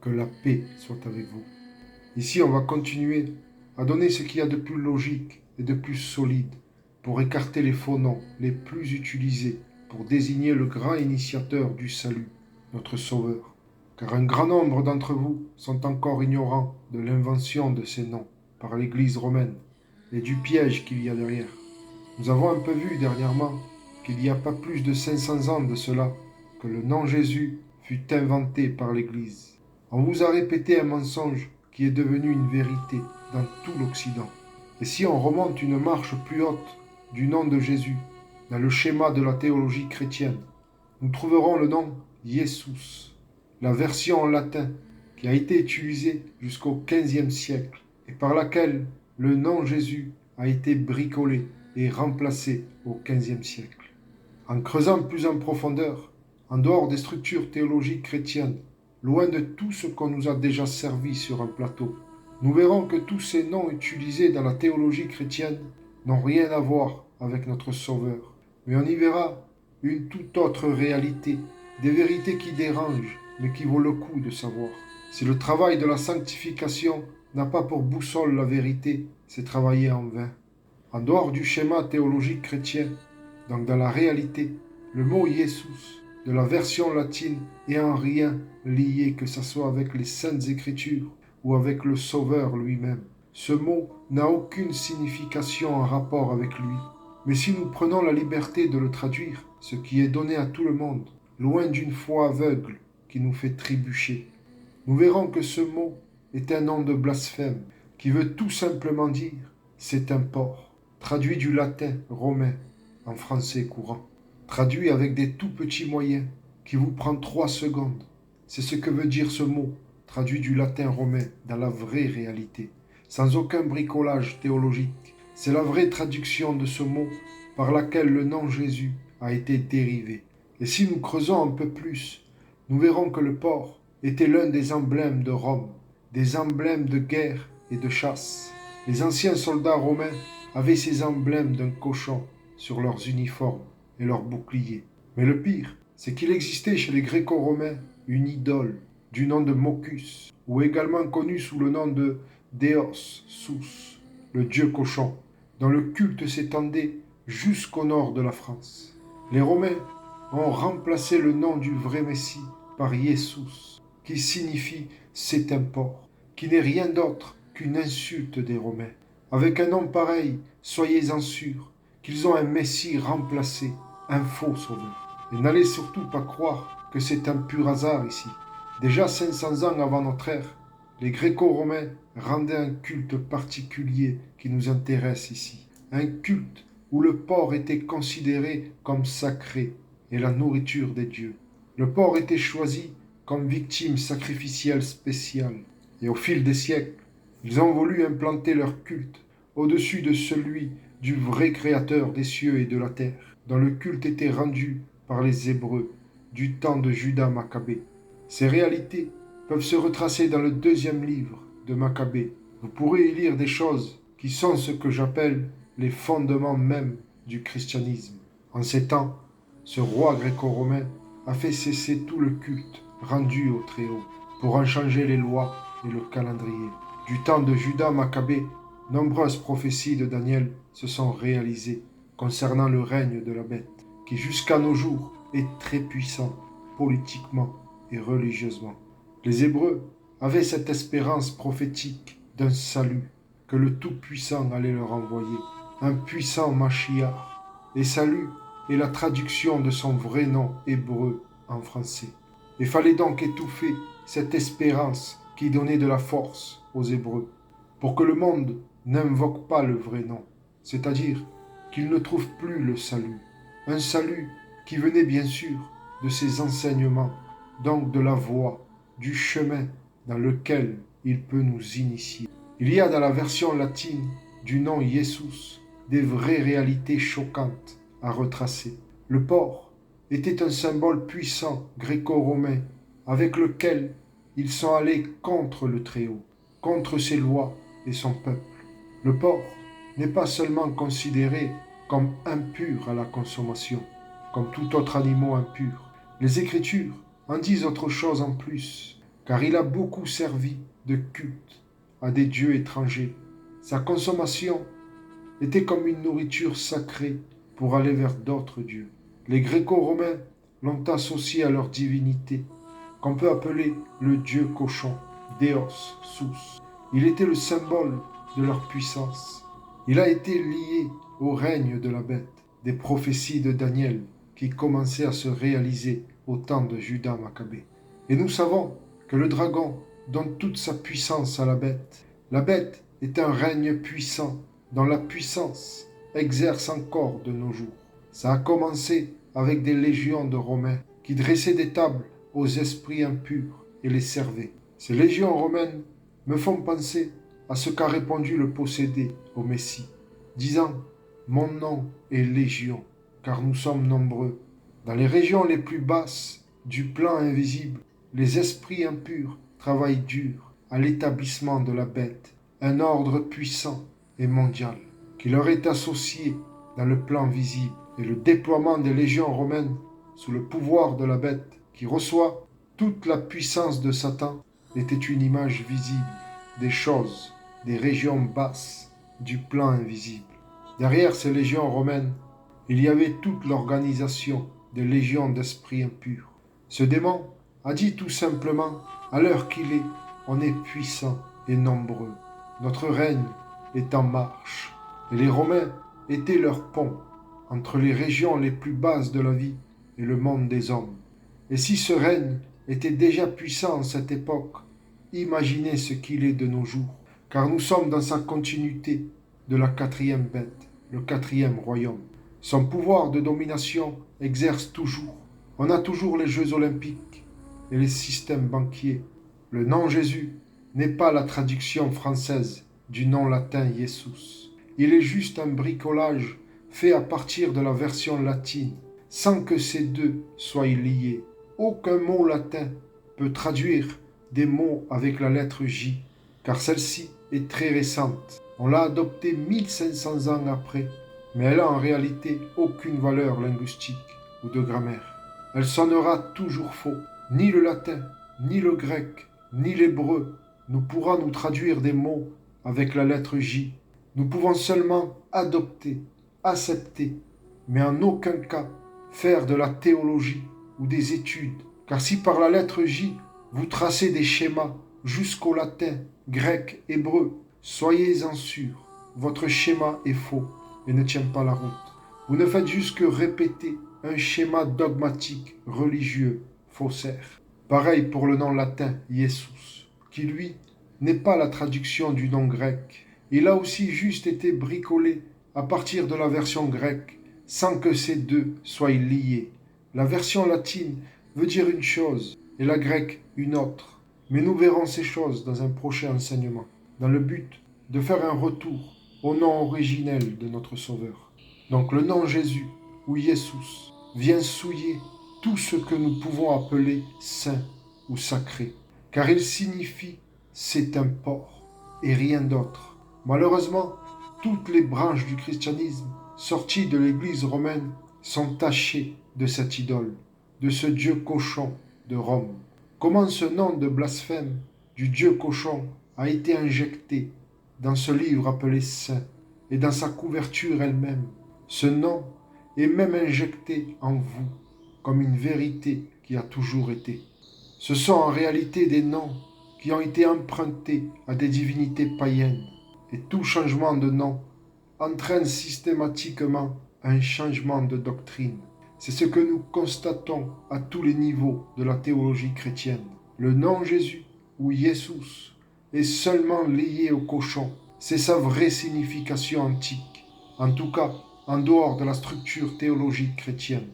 que la paix soit avec vous. Ici, on va continuer à donner ce qu'il y a de plus logique et de plus solide pour écarter les faux noms les plus utilisés pour désigner le grand initiateur du salut, notre Sauveur. Car un grand nombre d'entre vous sont encore ignorants de l'invention de ces noms par l'Église romaine et du piège qu'il y a derrière. Nous avons un peu vu dernièrement qu'il n'y a pas plus de 500 ans de cela que le nom Jésus fut inventé par l'Église. On vous a répété un mensonge qui est devenu une vérité dans tout l'Occident. Et si on remonte une marche plus haute du nom de Jésus, dans le schéma de la théologie chrétienne, nous trouverons le nom Jesus, la version en latin qui a été utilisée jusqu'au XVe siècle et par laquelle le nom Jésus a été bricolé et remplacé au XVe siècle. En creusant plus en profondeur, en dehors des structures théologiques chrétiennes, loin de tout ce qu'on nous a déjà servi sur un plateau, nous verrons que tous ces noms utilisés dans la théologie chrétienne n'ont rien à voir avec notre Sauveur. Mais on y verra une toute autre réalité, des vérités qui dérangent, mais qui vaut le coup de savoir. Si le travail de la sanctification n'a pas pour boussole la vérité, c'est travailler en vain. En dehors du schéma théologique chrétien, donc dans la réalité, le mot Jesus de la version latine est en rien lié que ce soit avec les Saintes Écritures ou avec le Sauveur lui-même. Ce mot n'a aucune signification en rapport avec lui. Mais si nous prenons la liberté de le traduire, ce qui est donné à tout le monde, loin d'une foi aveugle qui nous fait trébucher, nous verrons que ce mot est un nom de blasphème qui veut tout simplement dire « c'est un porc », traduit du latin romain en français courant, traduit avec des tout petits moyens qui vous prend 3 secondes. C'est ce que veut dire ce mot, traduit du latin romain dans la vraie réalité, sans aucun bricolage théologique. C'est la vraie traduction de ce mot par laquelle le nom Jésus a été dérivé. Et si nous creusons un peu plus, nous verrons que le porc était l'un des emblèmes de Rome, des emblèmes de guerre et de chasse. Les anciens soldats romains avaient ces emblèmes d'un cochon sur leurs uniformes et leurs boucliers. Mais le pire, c'est qu'il existait chez les Gréco-Romains une idole du nom de Mocus, ou également connue sous le nom de Deos Sus, le dieu cochon, dont le culte s'étendait jusqu'au nord de la France. Les Romains ont remplacé le nom du vrai Messie par Jesus, qui signifie « c'est un porc », qui n'est rien d'autre qu'une insulte des Romains. Avec un nom pareil, soyez-en sûrs qu'ils ont un Messie remplacé, un faux sauveur. Et n'allez surtout pas croire que c'est un pur hasard ici. Déjà 500 ans avant notre ère, les Gréco-Romains rendaient un culte particulier qui nous intéresse ici. Un culte où le porc était considéré comme sacré et la nourriture des dieux. Le porc était choisi comme victime sacrificielle spéciale. Et au fil des siècles, ils ont voulu implanter leur culte au-dessus de celui du vrai créateur des cieux et de la terre, dont le culte était rendu par les Hébreux du temps de Judas Maccabée. Ces réalités peuvent se retracer dans le 2e livre de Maccabée. Vous pourrez y lire des choses qui sont ce que j'appelle les fondements même du christianisme. En ces temps, ce roi gréco-romain a fait cesser tout le culte rendu au Très-Haut pour en changer les lois et le calendrier. Du temps de Judas Maccabée, nombreuses prophéties de Daniel se sont réalisées concernant le règne de la bête, qui jusqu'à nos jours est très puissant politiquement et religieusement. Les Hébreux avaient cette espérance prophétique d'un salut que le Tout-Puissant allait leur envoyer, un puissant Mashiach. Et salut est la traduction de son vrai nom hébreu en français. Il fallait donc étouffer cette espérance qui donnait de la force aux Hébreux, pour que le monde n'invoque pas le vrai nom, c'est-à-dire qu'il ne trouve plus le salut. Un salut qui venait bien sûr de ses enseignements, donc de la voie, du chemin dans lequel il peut nous initier. Il y a dans la version latine du nom Jesus des vraies réalités choquantes à retracer. Le porc était un symbole puissant gréco-romain avec lequel ils sont allés contre le Très-Haut, contre ses lois et son peuple. Le porc n'est pas seulement considéré comme impur à la consommation, comme tout autre animal impur. Les Écritures en disent autre chose en plus, car il a beaucoup servi de culte à des dieux étrangers. Sa consommation était comme une nourriture sacrée pour aller vers d'autres dieux. Les Gréco-Romains l'ont associé à leur divinité, qu'on peut appeler le dieu cochon, Deos Sus. Il était le symbole de leur puissance. Il a été lié au règne de la bête, des prophéties de Daniel qui commençaient à se réaliser au temps de Judas Maccabée. Et nous savons que le dragon donne toute sa puissance à la bête. La bête est un règne puissant dont la puissance exerce encore de nos jours. Ça a commencé avec des légions de Romains qui dressaient des tables aux esprits impurs et les servaient. Ces légions romaines me font penser à ce qu'a répondu le possédé au Messie, disant « Mon nom est Légion, car nous sommes nombreux. » Dans les régions les plus basses du plan invisible, les esprits impurs travaillent dur à l'établissement de la bête, un ordre puissant et mondial qui leur est associé dans le plan visible. Et le déploiement des légions romaines sous le pouvoir de la bête qui reçoit toute la puissance de Satan était une image visible des choses, des régions basses du plan invisible. Derrière ces légions romaines, il y avait toute l'organisation des légions d'esprits impurs. Ce démon a dit tout simplement, à l'heure qu'il est, on est puissant et nombreux. Notre règne est en marche. Et les Romains étaient leur pont entre les régions les plus basses de la vie et le monde des hommes. Et si ce règne était déjà puissant à cette époque, imaginez ce qu'il est de nos jours, car nous sommes dans sa continuité de la quatrième bête, le quatrième royaume. Son pouvoir de domination exerce toujours. On a toujours les Jeux olympiques et les systèmes banquiers. Le nom Jésus n'est pas la traduction française du nom latin Jesus. Il est juste un bricolage fait à partir de la version latine, sans que ces deux soient liés. Aucun mot latin peut traduire des mots avec la lettre J, car celle-ci est très récente. On l'a adoptée 1500 ans après, mais elle a en réalité aucune valeur linguistique ou de grammaire. Elle sonnera toujours faux. Ni le latin, ni le grec, ni l'hébreu ne pourra nous traduire des mots avec la lettre J. Nous pouvons seulement adopter, accepter, mais en aucun cas faire de la théologie ou des études. Car si par la lettre J, vous tracez des schémas jusqu'au latin, grec, hébreu, soyez-en sûrs, votre schéma est faux et ne tient pas la route. Vous ne faites juste que répéter un schéma dogmatique, religieux, faussaire. Pareil pour le nom latin, Jesus, qui lui n'est pas la traduction du nom grec. Il a aussi juste été bricolé à partir de la version grecque, sans que ces deux soient liés. La version latine veut dire une chose et la grecque une autre. Mais nous verrons ces choses dans un prochain enseignement, dans le but de faire un retour au nom originel de notre Sauveur. Donc le nom Jésus, ou Jesus, vient souiller tout ce que nous pouvons appeler saint ou sacré, car il signifie c'est un porc et rien d'autre. Malheureusement, toutes les branches du christianisme sorties de l'Église romaine sont tachées de cette idole, de ce Dieu cochon de Rome. Comment ce nom de blasphème du Dieu cochon a été injecté dans ce livre appelé Saint et dans sa couverture elle-même. Ce nom est même injecté en vous comme une vérité qui a toujours été. Ce sont en réalité des noms qui ont été empruntés à des divinités païennes. Et tout changement de nom entraîne systématiquement un changement de doctrine. C'est ce que nous constatons à tous les niveaux de la théologie chrétienne. Le nom Jésus, ou Jesus, est seulement lié au cochon. C'est sa vraie signification antique. En tout cas, en dehors de la structure théologique chrétienne,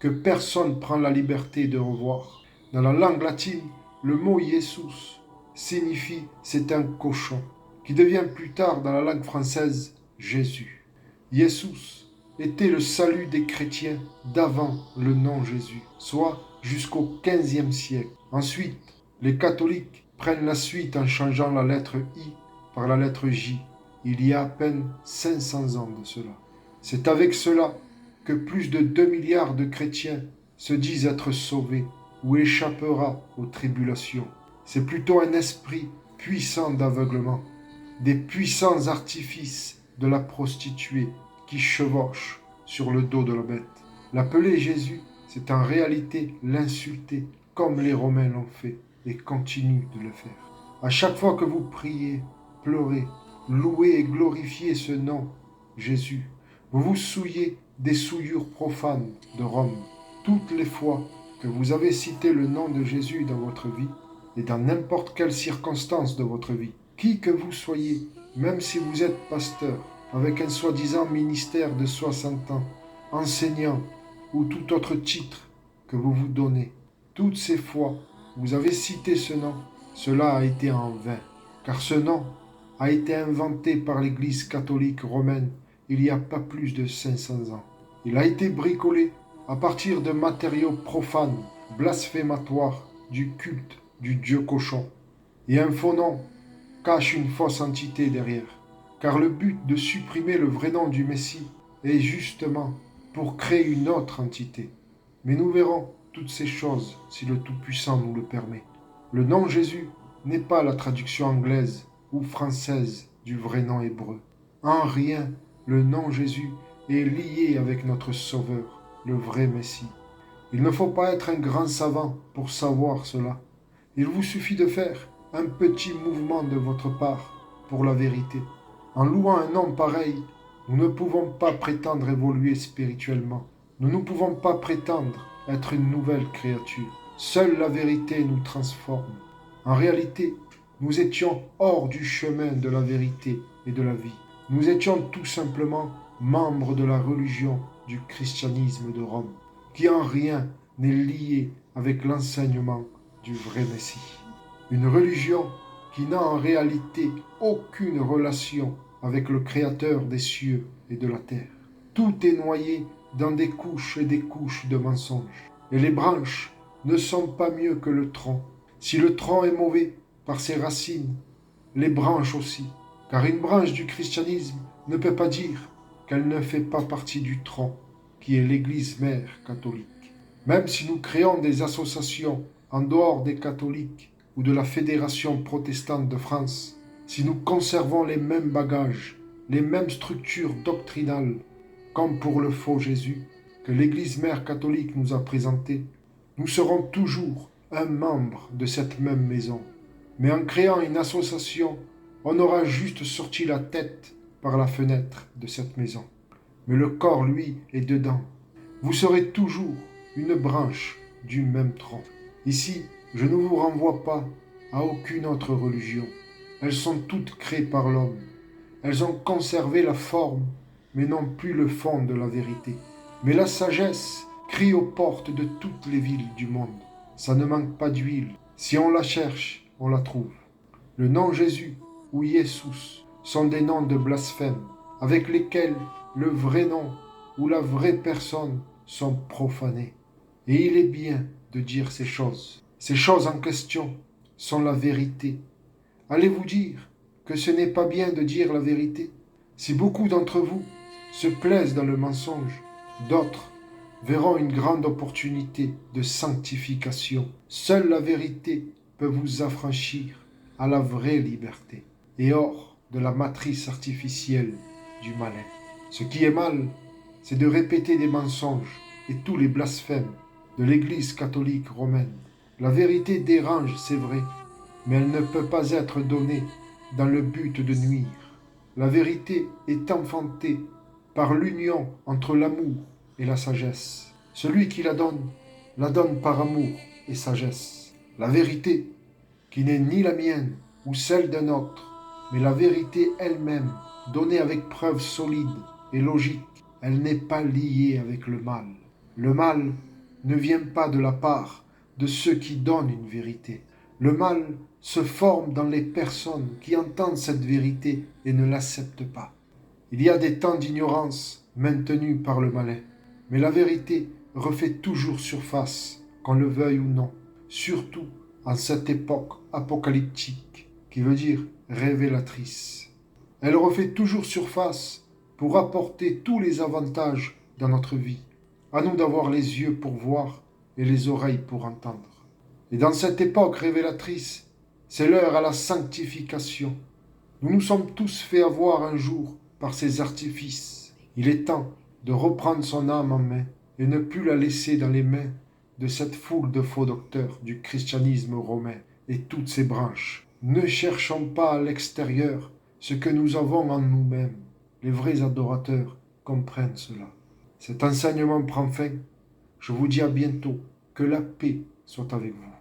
que personne prend la liberté de revoir. Dans la langue latine, le mot Jesus signifie c'est un cochon, qui devient plus tard dans la langue française Jésus. Jesus était le salut des chrétiens d'avant le nom Jésus, soit jusqu'au XVe siècle. Ensuite, les catholiques prennent la suite en changeant la lettre I par la lettre J, il y a à peine 500 ans de cela. C'est avec cela que plus de 2 milliards de chrétiens se disent être sauvés ou échappera aux tribulations. c'est plutôt un esprit puissant d'aveuglement, des puissants artifices de la prostituée qui chevauchent sur le dos de la bête. L'appeler Jésus, c'est en réalité l'insulter, comme les Romains l'ont fait et continuent de le faire. À chaque fois que vous priez, pleurez, louez et glorifiez ce nom, Jésus, vous vous souillez des souillures profanes de Rome. Toutes les fois que vous avez cité le nom de Jésus dans votre vie, et dans n'importe quelle circonstance de votre vie, qui que vous soyez, même si vous êtes pasteur, avec un soi-disant ministère de 60 ans, enseignant ou tout autre titre que vous vous donnez, toutes ces fois vous avez cité ce nom, cela a été en vain, car ce nom a été inventé par l'Église catholique romaine il y a pas plus de 500 ans. Il a été bricolé à partir de matériaux profanes, blasphématoires, du culte du dieu cochon. Et un faux nom cache une fausse entité derrière, car le but de supprimer le vrai nom du Messie est justement pour créer une autre entité. Mais nous verrons toutes ces choses si le Tout-Puissant nous le permet. Le nom Jésus n'est pas la traduction anglaise ou française du vrai nom hébreu. En rien, le nom Jésus est lié avec notre Sauveur, le vrai Messie. Il ne faut pas être un grand savant pour savoir cela. Il vous suffit de faire un petit mouvement de votre part pour la vérité. En louant un nom pareil, nous ne pouvons pas prétendre évoluer spirituellement. Nous ne pouvons pas prétendre être une nouvelle créature. Seule la vérité nous transforme. En réalité, nous étions hors du chemin de la vérité et de la vie. Nous étions tout simplement membres de la religion du christianisme de Rome, qui en rien n'est lié avec l'enseignement du vrai Messie. Une religion qui n'a en réalité aucune relation avec le Créateur des cieux et de la terre. Tout est noyé dans des couches et des couches de mensonges. Et les branches ne sont pas mieux que le tronc. Si le tronc est mauvais par ses racines, les branches aussi. Car une branche du christianisme ne peut pas dire qu'elle ne fait pas partie du tronc, qui est l'Église mère catholique. Même si nous créons des associations en dehors des catholiques ou de la Fédération protestante de France, si nous conservons les mêmes bagages, les mêmes structures doctrinales, comme pour le faux Jésus que l'Église mère catholique nous a présenté, nous serons toujours un membre de cette même maison. Mais en créant une association, on aura juste sorti la tête par la fenêtre de cette maison. Mais le corps, lui, est dedans. Vous serez toujours une branche du même tronc. Ici, je ne vous renvoie pas à aucune autre religion. Elles sont toutes créées par l'homme. Elles ont conservé la forme, mais non plus le fond de la vérité. Mais la sagesse crie aux portes de toutes les villes du monde. Ça ne manque pas d'huile. Si on la cherche, on la trouve. Le nom Jésus ou Jésus sont des noms de blasphème, avec lesquels le vrai nom ou la vraie personne sont profanés. Et il est bien de dire ces choses. Ces choses en question sont la vérité. Allez-vous dire que ce n'est pas bien de dire la vérité? Si beaucoup d'entre vous se plaisent dans le mensonge, d'autres verront une grande opportunité de sanctification. Seule la vérité peut vous affranchir à la vraie liberté et hors de la matrice artificielle du malin. Ce qui est mal, c'est de répéter des mensonges et tous les blasphèmes de l'Église catholique romaine. La vérité dérange, c'est vrai, mais elle ne peut pas être donnée dans le but de nuire. La vérité est enfantée par l'union entre l'amour et la sagesse. Celui qui la donne par amour et sagesse. La vérité, qui n'est ni la mienne ou celle d'un autre, mais la vérité elle-même, donnée avec preuves solides et logiques, elle n'est pas liée avec le mal. Le mal ne vient pas de la part de ceux qui donnent une vérité. Le mal se forme dans les personnes qui entendent cette vérité et ne l'acceptent pas. Il y a des temps d'ignorance maintenus par le malin, mais la vérité refait toujours surface, qu'on le veuille ou non, surtout en cette époque apocalyptique, qui veut dire révélatrice. Elle refait toujours surface pour apporter tous les avantages dans notre vie. À nous d'avoir les yeux pour voir et les oreilles pour entendre. Et dans cette époque révélatrice, C'est l'heure à la sanctification. Nous nous sommes tous fait avoir un jour par ces artifices. Il est temps de reprendre son âme en main et ne plus la laisser dans les mains de cette foule de faux docteurs du christianisme romain et toutes ses branches. Ne cherchons pas à l'extérieur ce que nous avons en nous-mêmes. Les vrais adorateurs comprennent cela. Cet enseignement prend fin. Je vous dis à bientôt. Que la paix soit avec vous.